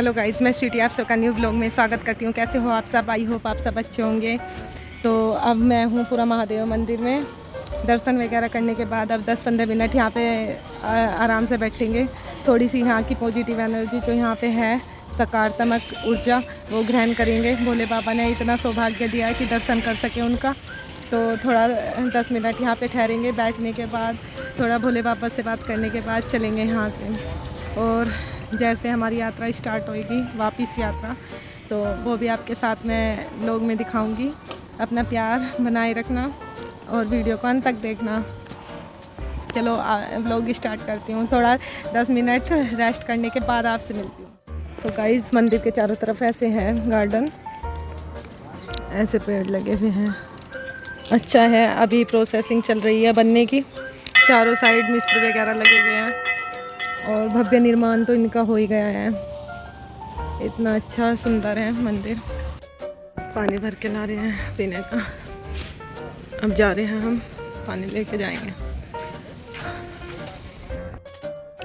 Hello guys, मैं स्वीटी आप सबका न्यू व्लॉग में स्वागत करती हूँ। कैसे हो आप सब? आई होप आप सब अच्छे होंगे। तो अब मैं हूँ पूरा महादेव मंदिर में। दर्शन वगैरह करने के बाद अब 10-15 मिनट यहाँ पे आराम से बैठेंगे। थोड़ी सी यहाँ की पॉजिटिव एनर्जी जो यहाँ पे है, सकारात्मक ऊर्जा, वो ग्रहण करेंगे। भोले बाबा ने इतना सौभाग्य दिया है कि दर्शन कर सके उनका। तो थोड़ा 10 मिनट यहाँ पे ठहरेंगे। बैठने के बाद थोड़ा भोले बाबा से बात करने के बाद चलेंगे यहाँ से। और जैसे हमारी यात्रा स्टार्ट होएगी, वापस यात्रा, तो वो भी आपके साथ में लोग में दिखाऊंगी। अपना प्यार बनाए रखना और वीडियो को अंत तक देखना। चलो व्लॉग स्टार्ट करती हूँ। थोड़ा 10 मिनट रेस्ट करने के बाद आपसे मिलती हूँ। सो गाइस, मंदिर के चारों तरफ ऐसे हैं गार्डन, ऐसे पेड़ लगे हुए हैं। अच्छा है, अभी प्रोसेसिंग चल रही है बनने की। चारों साइड मिस्त्री वगैरह लगे हुए हैं और भव्य निर्माण तो इनका हो ही गया है। इतना अच्छा सुंदर है मंदिर। पानी भर के ला रहे हैं पीने का। अब जा रहे हैं हम, पानी लेके जाएंगे।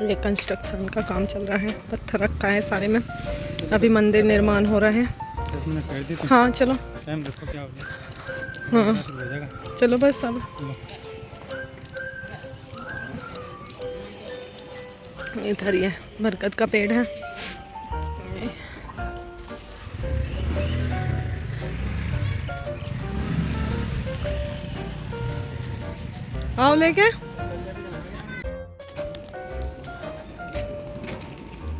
ये कंस्ट्रक्शन का काम चल रहा है, पत्थर रखा है सारे में। अभी मंदिर निर्माण हो रहा है। हाँ चलो, टाइम देखो क्या हो गया। हाँ चलो बस अब इधर ही है, बरगद का पेड़ है। आओ लेके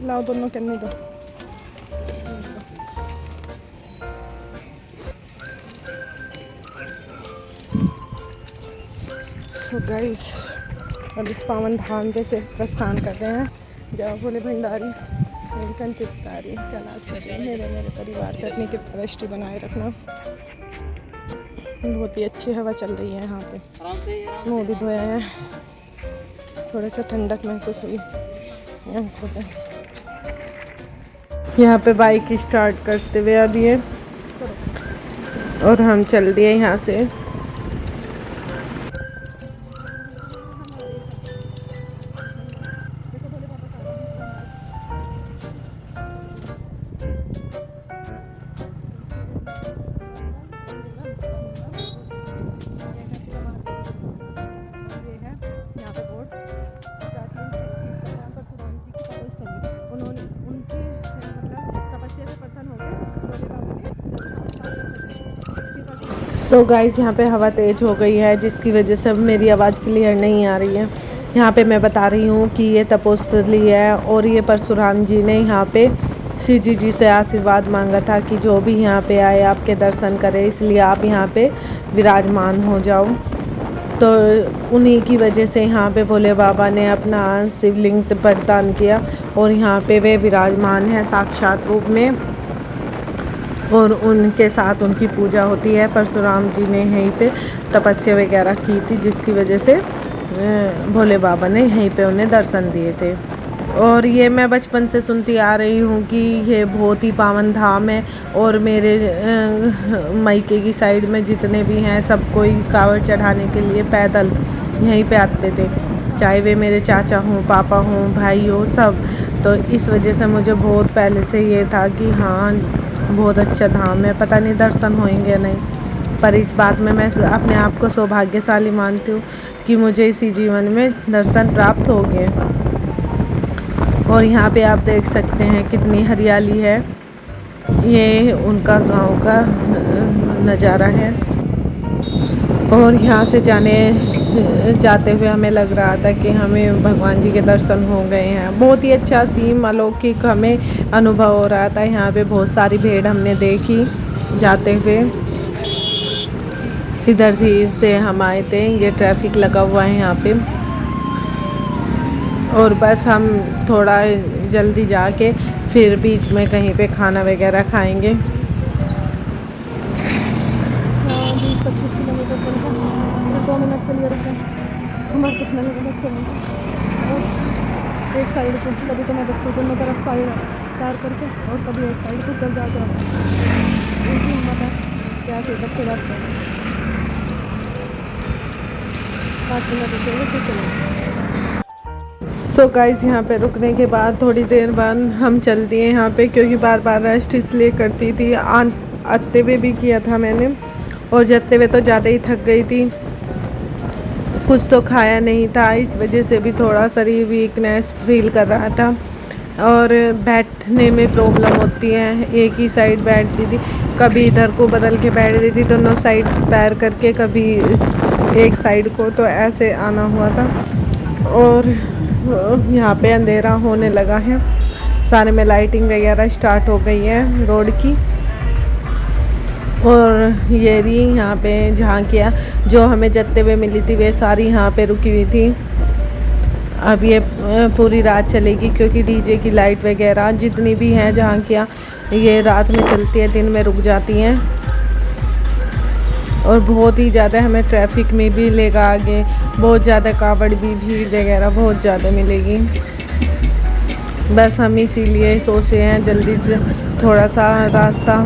लाओ, दोनों करने दो। सो गाइस, अब इस पावन धाम पे से प्रस्थान कर रहे हैं। जहाँ भोले भंडारी, नीलकंठ चित्कारी, कैलाश करें मेरे परिवार पे अपनी कृपा दृष्टि बनाए रखना। बहुत ही अच्छी हवा चल रही है यहाँ पे। मुँह भी धोया है, थोड़ा सा ठंडक महसूस हुई यहाँ पे। बाइक स्टार्ट करते हुए अब ये, और हम चल दिए यहाँ से। सो गाइस, यहाँ पे हवा तेज़ हो गई है, जिसकी वजह से अब मेरी आवाज़ क्लियर नहीं आ रही है। यहाँ पे मैं बता रही हूँ कि ये तपोस्थली है और ये परशुराम जी ने यहाँ पे शिव जी से आशीर्वाद मांगा था कि जो भी यहाँ पे आए आपके दर्शन करे, इसलिए आप यहाँ पे विराजमान हो जाओ। तो उन्हीं की वजह से यहाँ पे भोले बाबा ने अपना शिवलिंग प्रदान किया और यहाँ पे वे विराजमान है साक्षात रूप में, और उनके साथ उनकी पूजा होती है। परशुराम जी ने यहीं पे तपस्या वगैरह की थी, जिसकी वजह से भोले बाबा ने यहीं पे उन्हें दर्शन दिए थे। और ये मैं बचपन से सुनती आ रही हूँ कि ये बहुत ही पावन धाम है, और मेरे मायके की साइड में जितने भी हैं सब कोई कांवड़ चढ़ाने के लिए पैदल यहीं पे आते थे, चाहे वे मेरे चाचा हों, पापा हों, भाई हो, सब। तो इस वजह से मुझे बहुत पहले से ये था कि हाँ बहुत अच्छा धाम है, पता नहीं दर्शन होंगे या नहीं। पर इस बात में मैं अपने आप को सौभाग्यशाली मानती हूँ कि मुझे इसी जीवन में दर्शन प्राप्त हो गए। और यहाँ पे आप देख सकते हैं कितनी हरियाली है। ये उनका गांव का नज़ारा है। और यहाँ से जाते हुए हमें लग रहा था कि हमें भगवान जी के दर्शन हो गए हैं। बहुत ही अच्छा सीम अलौकिक हमें अनुभव हो रहा था। यहाँ पे बहुत सारी भीड़ हमने देखी जाते हुए। इधर से हम आए थे, ये ट्रैफिक लगा हुआ है यहाँ पे, और बस हम थोड़ा जल्दी जाके फिर बीच में कहीं पे खाना वगैरह खाएंगे। 20-25 किलोमीटर चलकर 2 मिनट के लिए रुके। हमारे कितना एक साइड को कभी तो मैं बच्चों दोनों तरफ साइड पार करके, और कभी एक साइड को चल जाकर उनकी हिम्मत है क्या से बच्चे जाते हैं। 5 मिनट रुकेंगे फिर चलेंगे। सो गाइस यहाँ पे रुकने के बाद थोड़ी देर बाद हम चल दिए यहाँ पे, क्योंकि बार बार रेस्ट इसलिए करती थी। आते हुए भी किया था मैंने, और जाते हुए तो ज़्यादा ही थक गई थी, कुछ तो खाया नहीं था, इस वजह से भी थोड़ा शरीर वीकनेस फील कर रहा था। और बैठने में प्रॉब्लम होती है, एक ही साइड बैठती थी, कभी इधर को बदल के बैठ देती थी दोनों साइड्स पैर करके, कभी इस एक साइड को, तो ऐसे आना हुआ था। और यहाँ पे अंधेरा होने लगा है, सारे में लाइटिंग वगैरह स्टार्ट हो गई है रोड की। और ये भी यहाँ पे झांकियाँ जो हमें जत्ते हुए मिली थी वे सारी यहाँ पे रुकी हुई थी। अब ये पूरी रात चलेगी, क्योंकि डीजे की लाइट वगैरह जितनी भी हैं झांकियाँ ये रात में चलती है, दिन में रुक जाती हैं। और बहुत ही ज़्यादा हमें ट्रैफिक में भी लेगा आगे, बहुत ज़्यादा कावड़ भी भीड़ वगैरह बहुत ज़्यादा मिलेगी। बस हम इसीलिए सोच रहे हैं जल्दी से थोड़ा सा रास्ता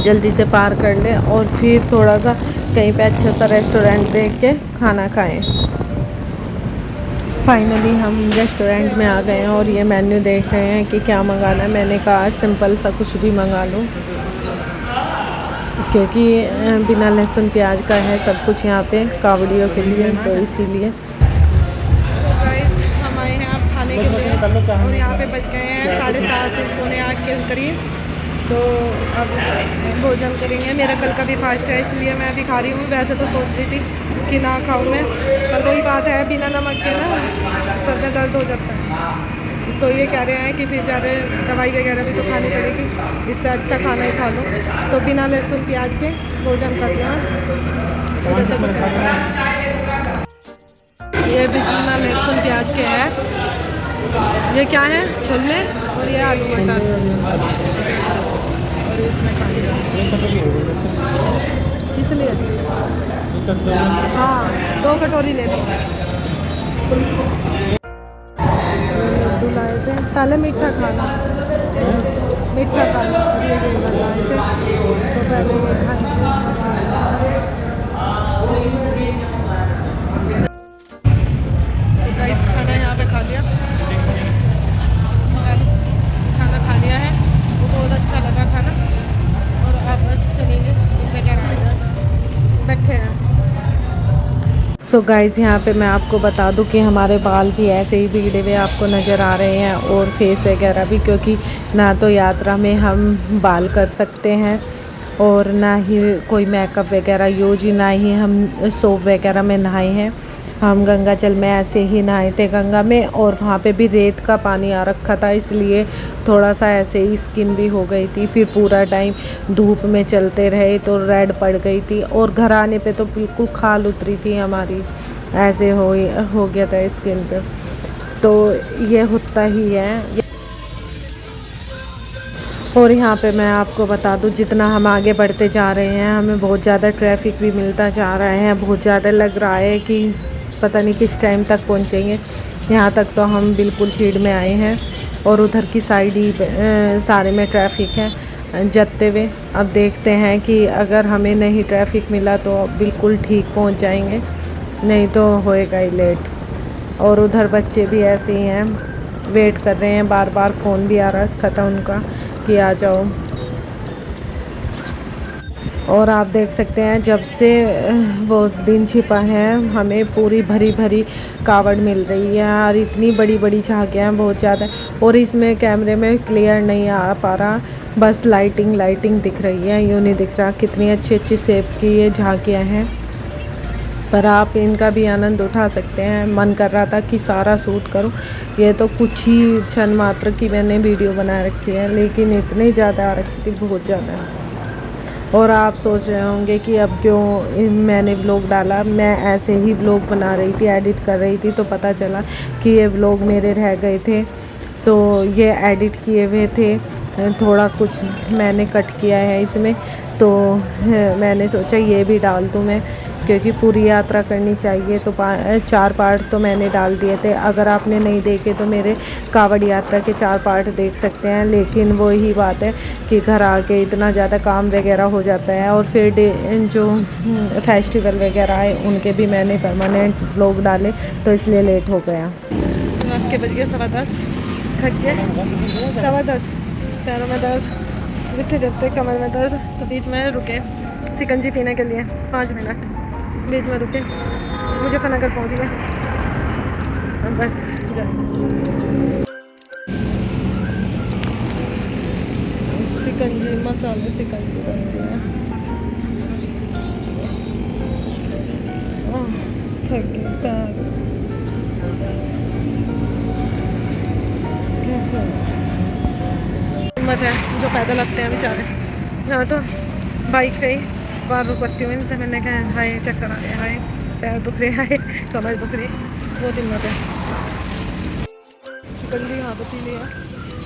जल्दी से पार कर लें और फिर थोड़ा सा कहीं पे अच्छा सा रेस्टोरेंट देख के खाना खाएं। फाइनली हम रेस्टोरेंट में आ गए हैं और ये मेन्यू देख रहे हैं कि क्या मंगाना है। मैंने कहा सिंपल सा कुछ भी मंगा लूँ, क्योंकि बिना लहसुन प्याज का है सब कुछ यहाँ पे कावड़ियों के लिए, तो इसीलिए। हम आए हैं आप खाने के लिए और यहाँ पे बज गए हैं 7:30 पौने 8 के करीब। तो अब भोजन करेंगे। मेरा कल का भी फास्ट है, इसलिए मैं अभी खा रही हूँ। वैसे तो सोच रही थी कि ना खाऊँ मैं, पर वही बात है बिना नमक के ना सर में दर्द हो जाता है। तो ये कह रहे हैं कि फिर ज़्यादा दवाई वगैरह भी तो खानी पड़ेगी, इससे अच्छा खाना ही खा लो। तो बिना लहसुन प्याज के भोजन कर लिया सुबह से कुछ। ये बिना लहसुन प्याज के है। ये क्या है? छोले और ये आलू मटर, और इसमें इसलिए हाँ 2 कटोरी ले लो। लड्डू लाए थे, पहले मीठा खाना ये लाए थे, तो पहले ये खाना यहाँ पे खा लिया, खाना खा लिया है, वो बहुत अच्छा लगा खाना। और आप बस चलेंगे बैठे हैं। सो गाइज़ यहाँ पे मैं आपको बता दूँ कि हमारे बाल भी ऐसे ही बिगड़े हुए आपको नज़र आ रहे हैं, और फेस वगैरह भी, क्योंकि ना तो यात्रा में हम बाल कर सकते हैं और ना ही कोई मेकअप वगैरह यूज, ना ही हम सोप वगैरह में नहाए हैं। हम गंगा जल में ऐसे ही नहाए थे गंगा में, और वहाँ पे भी रेत का पानी आ रखा था, इसलिए थोड़ा सा ऐसे ही स्किन भी हो गई थी। फिर पूरा टाइम धूप में चलते रहे तो रेड पड़ गई थी, और घर आने पे तो बिल्कुल खाल उतरी थी हमारी, ऐसे हो गया था स्किन पे। तो ये होता ही है। और यहाँ पे मैं आपको बता दूँ, जितना हम आगे बढ़ते जा रहे हैं हमें बहुत ज़्यादा ट्रैफिक भी मिलता जा रहा है। बहुत ज़्यादा लग रहा है कि पता नहीं किस टाइम तक पहुँचेंगे। यहाँ तक तो हम बिल्कुल छीड़ में आए हैं, और उधर की साइड ही सारे में ट्रैफिक है जाते हुए। अब देखते हैं कि अगर हमें नहीं ट्रैफिक मिला तो बिल्कुल ठीक पहुँच जाएंगे, नहीं तो होएगा ही लेट। और उधर बच्चे भी ऐसे ही हैं, वेट कर रहे हैं, बार बार फ़ोन भी आ रखा था उनका कि आ जाओ। और आप देख सकते हैं जब से वो दिन छिपा है हमें पूरी भरी भरी कावड़ मिल रही है, और इतनी बड़ी बड़ी झांकियाँ हैं बहुत ज़्यादा। और इसमें कैमरे में क्लियर नहीं आ पा रहा, बस लाइटिंग दिख रही है, यूँ नहीं दिख रहा कितनी अच्छी अच्छी शेप की ये झांकियाँ हैं। पर आप इनका भी आनंद उठा सकते हैं। मन कर रहा था कि सारा शूट करूं, ये तो कुछ ही क्षण मात्र की मैंने वीडियो बना रखी है, लेकिन इतनी ज़्यादा आ रखी थी, बहुत ज़्यादा। और आप सोच रहे होंगे कि अब क्यों मैंने व्लॉग डाला। मैं ऐसे ही व्लॉग बना रही थी, एडिट कर रही थी, तो पता चला कि ये व्लॉग मेरे रह गए थे, तो ये एडिट किए हुए थे। थोड़ा कुछ मैंने कट किया है इसमें, तो मैंने सोचा ये भी डाल दूँ मैं, क्योंकि पूरी यात्रा करनी चाहिए। तो 4 पार्ट तो मैंने डाल दिए थे। अगर आपने नहीं देखे तो मेरे कावड़ यात्रा के 4 पार्ट देख सकते हैं। लेकिन वही बात है कि घर आके इतना ज़्यादा काम वगैरह हो जाता है, और फिर जो फेस्टिवल वगैरह है उनके भी मैंने परमानेंट व्लॉग डाले, तो इसलिए लेट हो गया। के बज गए 10:15, थक गए 10:15, पैरों में दर्द, जितने जगते कमर में दर्द। तो बीच में रुके सिकंजी पीने के लिए 5 मिनट, बीच में रुके, मुजफ्फरनगर पहुँच गए। बस सिकंजी, मसाले सिकंजी बन रही है। थक गए पैर, कैसे हिम्मत है जो पैदल लगते हैं बेचारे। यहाँ तो बाइक पे ही बार रुक पड़ती हूँ इनसे। मैंने कहा हाय चक्कर आ रहे, हाय पैर दुख रहे, हाय कमर दुख रही, बहुत हिम्मत है। सिकंजी यहाँ पे पी लिया,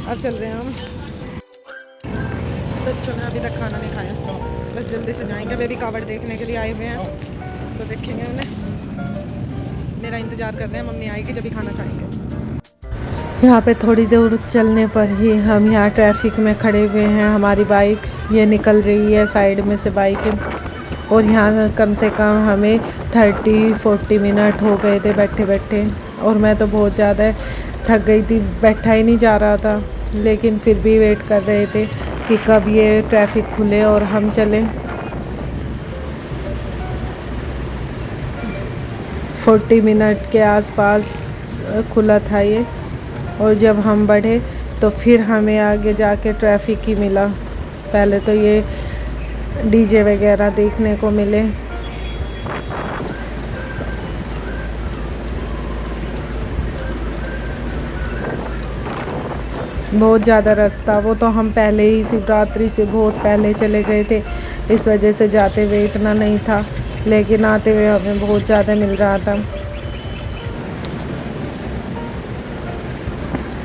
अब चल रहे हैं हम। बच्चों ने अभी तक खाना नहीं खाया, बस जल्दी से जाएंगे। बेबी कावड़ देखने के लिए आए हुए हैं, तो देखेंगे उन्हें। मेरा इंतज़ार कर रहे हैं, मम्मी आएगी जब भी खाना खाएंगे। यहाँ पे थोड़ी देर चलने पर ही हम यहाँ ट्रैफिक में खड़े हुए हैं। हमारी बाइक ये निकल रही है साइड में से बाइकें, और यहाँ कम से कम हमें 30-40 मिनट हो गए थे बैठे बैठे, और मैं तो बहुत ज़्यादा थक गई थी, बैठा ही नहीं जा रहा था। लेकिन फिर भी वेट कर रहे थे कि कब ये ट्रैफिक खुले और हम चलें। 40 मिनट के आसपास खुला था ये, और जब हम बढ़े तो फिर हमें आगे जाके ट्रैफिक ही मिला। पहले तो ये डीजे वगैरह देखने को मिले। बहुत ज़्यादा रास्ता, वो तो हम पहले ही शिवरात्रि से बहुत पहले चले गए थे, इस वजह से जाते हुए इतना नहीं था, लेकिन आते हुए हमें बहुत ज़्यादा मिल रहा था।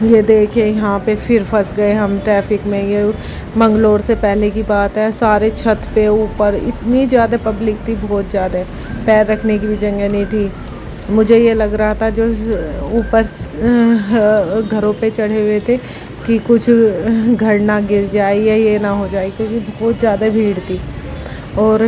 ये देखे यहाँ पे फिर फंस गए हम ट्रैफिक में। ये मंगलोर से पहले की बात है, सारे छत पे ऊपर इतनी ज़्यादा पब्लिक थी, बहुत ज़्यादा, पैर रखने की भी जगह नहीं थी। मुझे ये लग रहा था जो ऊपर घरों पे चढ़े हुए थे कि कुछ घर ना गिर जाए या ये ना हो जाए, क्योंकि बहुत ज़्यादा भीड़ थी। और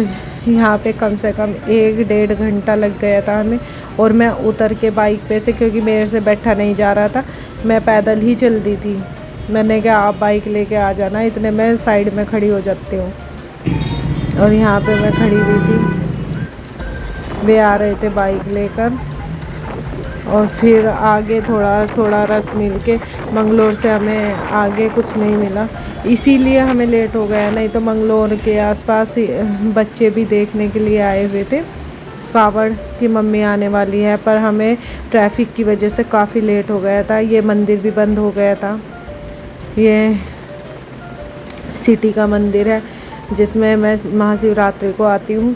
यहाँ पे कम से कम 1-1.5 घंटा लग गया था हमें। और मैं उतर के बाइक पे से, क्योंकि मेरे से बैठा नहीं जा रहा था, मैं पैदल ही चल दी थी। मैंने कहा आप बाइक लेके आ जाना, इतने मैं साइड में खड़ी हो जाती हूँ। और यहाँ पे मैं खड़ी हुई थी, वे आ रहे थे बाइक लेकर। और फिर आगे थोड़ा रस मिल के मंगलोर से हमें आगे कुछ नहीं मिला, इसीलिए हमें लेट हो गया। नहीं तो मंगलोर के आसपास बच्चे भी देखने के लिए आए हुए थे, कावड़ की मम्मी आने वाली है, पर हमें ट्रैफिक की वजह से काफ़ी लेट हो गया था। ये मंदिर भी बंद हो गया था। ये सिटी का मंदिर है जिसमें मैं महाशिवरात्रि को आती हूँ,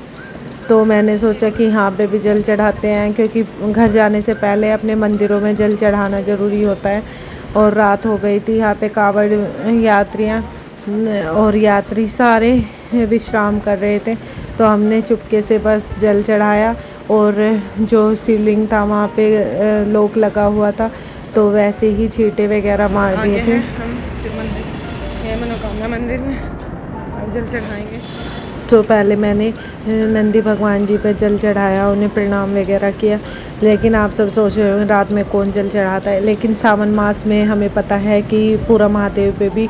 तो मैंने सोचा कि यहाँ पे भी जल चढ़ाते हैं, क्योंकि घर जाने से पहले अपने मंदिरों में जल चढ़ाना ज़रूरी होता है। और रात हो गई थी, यहाँ पे कावड़ यात्रियाँ और यात्री सारे विश्राम कर रहे थे, तो हमने चुपके से बस जल चढ़ाया। और जो शिवलिंग था वहाँ पे लोक लगा हुआ था, तो वैसे ही छींटे वगैरह मार दिए थे। हम शिव मंदिर, ये मनोकामना मंदिर में अब जल चढ़ाएंगे। तो पहले मैंने नंदी भगवान जी पे जल चढ़ाया, उन्हें प्रणाम वगैरह किया। लेकिन आप सब सोच रहे हो रात में कौन जल चढ़ाता है, लेकिन सावन मास में हमें पता है कि पूरा महादेव पे भी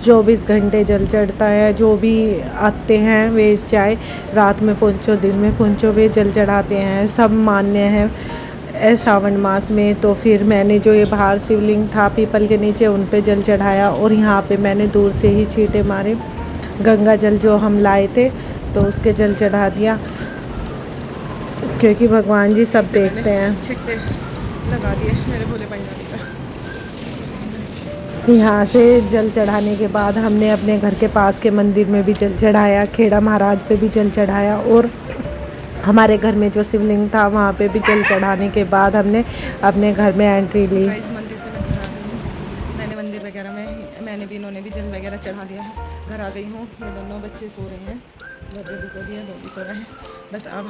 24 घंटे जल चढ़ता है। जो भी आते हैं वे चाहे रात में पहुँचो दिन में पहुँचो, वे जल चढ़ाते हैं, सब मान्य है सावन मास में। तो फिर मैंने जो ये बाहर शिवलिंग था पीपल के नीचे, उन पे जल चढ़ाया। और यहाँ पे मैंने दूर से ही छींटे मारे, गंगा जल जो हम लाए थे तो उसके जल चढ़ा दिया, क्योंकि भगवान जी सब देखते हैं। छींटे लगा दिए मेरे भोले पंजाबी पर। यहाँ से जल चढ़ाने के बाद हमने अपने घर के पास के मंदिर में भी जल चढ़ाया, खेड़ा महाराज पे भी जल चढ़ाया, और हमारे घर में जो शिवलिंग था वहाँ पे भी जल चढ़ाने के बाद हमने अपने घर में एंट्री ली। मंदिर से मैंने मंदिर वगैरह में मैंने भी, इन्होंने भी जल वगैरह चढ़ा दिया है। घर आ गई हूँ, ये दोनों बच्चे सो रहे हैं, बच्चे भी सो रही है, दो भी सो रहे हैं। बस अब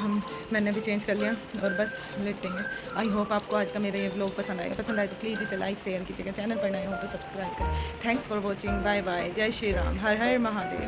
मैंने भी चेंज कर लिया और बस लेटेंगे। आई होप आपको आज का मेरा ये व्लॉग पसंद आएगा। पसंद आए तो प्लीज़ इसे लाइक शेयर कीजिएगा, चैनल पर नए हो तो सब्सक्राइब करें। Thanks for watching, bye bye, जय श्री राम, हर हर महादेव।